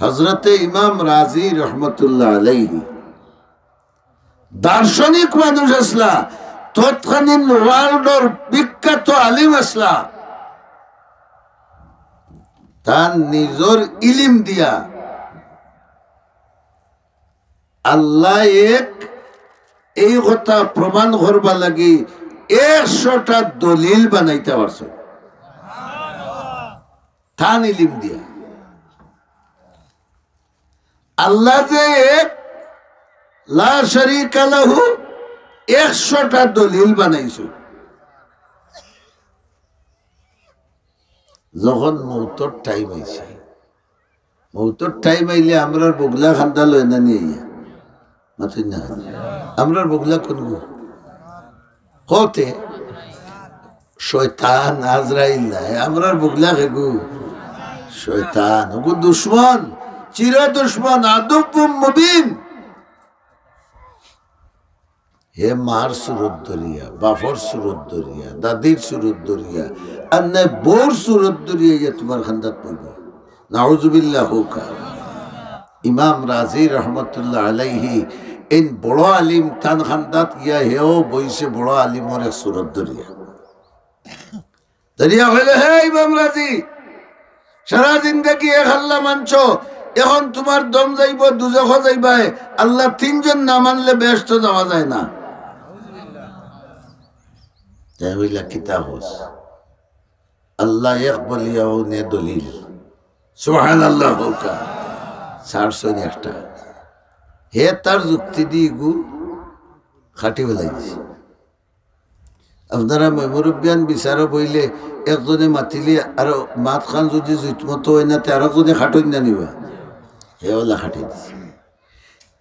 হযরতে ইমাম রাজি রহমতুল্লাহ আলাইহি দার্শনিক মানুষ আসলা, তৎকালীন ওয়ার্ল্ডর বিখ্যাত আলিম আসলা, তার নিজের ইলিম দিয়া আল্লাহ এক এই কথা প্রমাণ করবা লাগি 100টা দলিল বানাইতে পারছে তান ইলিম দিয়া। আল্লাহ যে এক লা শারীকা লাহু 100টা দলিল বানাইছে। যখন মৌতর টাইম আইছে, মৌতর টাইম আইলে আমরা বগলা খান্দা লয় না নিয়ে মাথুই না, আমরা বগলা কোন হতে শয়তান আজরাইল নাই, আমরা বগলা খেগু শয়তান ওগু দুশ্মন, চির দুশ্মন, আদুব্বুম মুবিন। হে মার সুরত দরিয়া, বাফর সুরত দরিয়া, দাদির সুরত দরিয়া, আর না বোর সুরত দরিয়া ইয়া তোমার খান্দাত পড়ব, নাউজুবিল্লাহ হোকা। ইমাম রাজি রহমতুল্লাহ আলাইহি এই বড় আলিম তান খান্দাত গিয়া হেও বইছে বড় আলিমর এক সুরত দরিয়া। দরিয়া হইলে হে ইমাম রাজি, সারা জিন্দেগি এক আল্লাহ মানছ, এখন তোমার দম যাইব, দুজখ যাইবাই, আল্লাহ তিনজন না মানলে বেহেশত যাওয়া যায় না। আল্লাহ এক বলিয়াও নে দলিল, সুবহানাল্লাহ হোকা। সারসন একটা হে তার যুক্তি দিয়ে গু খাটি ফেলাইছে। আপনারা মুরব্বিয়ান বিচারও বইলে একজনে মাতিলে আর মাত খান যদি জুতমতো হয় না তেরো জনে খাটই না নিবা, হেওলা খাটি দিছে।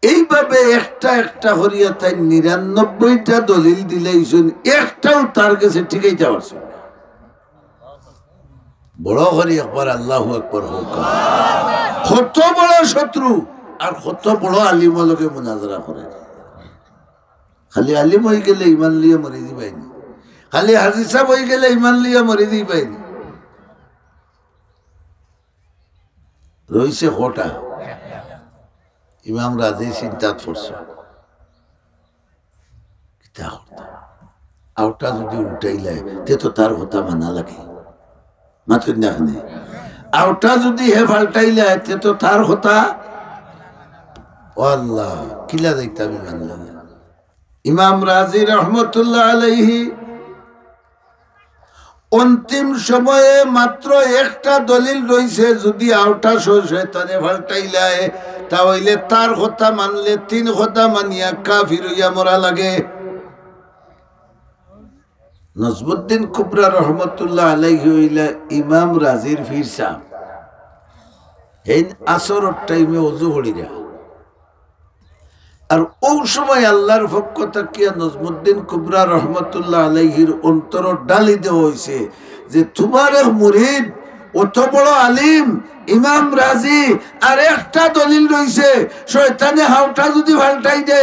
এইভাবে একটা একটা করিয়া তাই ৯৯টা দলিল দিলেইছেন, একটাও তার কাছে ঠিকাইতে পারছে না। বড় করি একবার আল্লাহু আকবার হোক। কত বড় শত্রু আর কত বড় আলিমের লগে মুনাজারা করে। খালি আলিম হয়ে গেলে ইমান লিয়ে মরি দিবাইনি, খালি হাজি সাহেব হয়ে গেলে ইমান লিয়ে মরি দিবাইনি। রইছে কটা? ইমাম রাজি চিন্তাত পড়ছে আউটা যদি উঠাইলে তে তো তার কথা মানা লাগে, মাথুর না আউটা যদি হে ফাল্টাইলে তে তো তার কথা ও আল্লাহ কিলা যাইতাম ইমান লাগে। ইমাম রাজি রহমতুল্লাহ আলাইহি অন্তিম সময়ে মাত্র একটা দলিল রয়েছে, যদি আউটা শয়তানে ফাল্টাইলায় তাহলে তার কথা মানলে 3 কথা মানিয়া কাফির হইয়া মরা লাগে। নজমুদ্দিন কুবরা রহমতুল্লাহ আলাইহি হইলা ইমাম রাজির ফির সাহ এই আসরের টাইমে ওযু হড়িরা, আর ওই সময় আল্লাহর পক্ষ থেকে নজমুদ্দিন কুবরা রহমতুল্লাহ আলাইহির অন্তর ডালি দেওয়া হয়েছে যে তোমার এক মুরিদ অত বড় আলিম ইমাম রাজি, আর একটা দলিল রয়েছে, শয়তানে হাওটা যদি পাল্টাই দে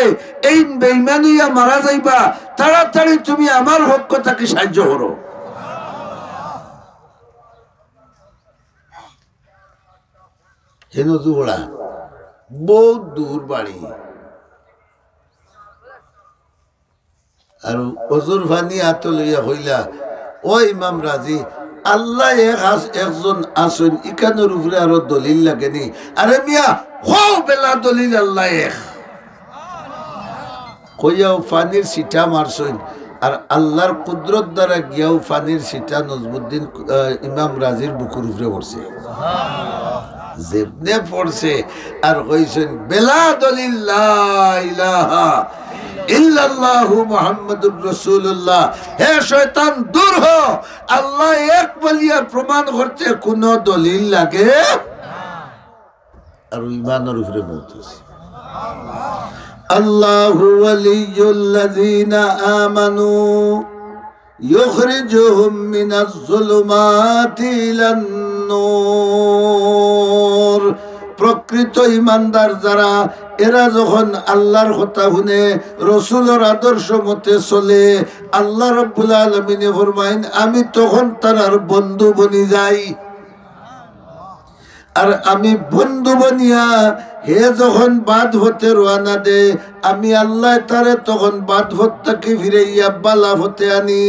এই বেঈমান হইয়া মারা যাইবা, তাড়াতাড়ি তুমি আমার পক্ষ থেকে সাহায্য করো। হেন জুড়া বহুত দূর বাড়ি, আর ওজুর ফানি হাত লইয়া হইলা ও ইমাম রাজি আল্লাহ একজন আসুন, ইকানোর উপরে আরো দলিল লাগেনি। আরে মিয়া হো বেলা দলিল আল্লাহ এক কইয়াও ফানির সিটা মারছইন, আর আল্লাহর কুদরত দ্বারা গিয়াও ফানির সিটা নজমুদ্দিন ইমাম রাজির বুকুর উপরে পড়ছে, যেমনে পড়ছে আর কইছেন বেলা দলিল লা ইলাহা ইল্লাল্লাহু মুহাম্মাদুর রাসূলুল্লাহ। হে শয়তান দূর হ, আল্লাহ এক বলিয়া প্রমাণ করতে কোন দলিল লাগে আর ঈমানের উপরে মৌতেছে। আল্লাহু ওয়ালিয়ুল্লাযিনা আমানু ইউখরিজুহুম মিনাজ যুলুমাতি ইলান নূর। প্রকৃত ইমানদার যারা, এরা যখন আল্লাহর কথা শুনে, রসুলের আদর্শ মতে চলে, আল্লাহ রাব্বুল আলামিনে ফরমাইন আমি তখন তার বন্ধু বনি যাই। আর আমি বন্ধু বনিয়া হে যখন বাদ হতে রওনা দে আমি আল্লাহ তারে তখন বাদ হতে ফিরাইয়া বালা হতে আনি।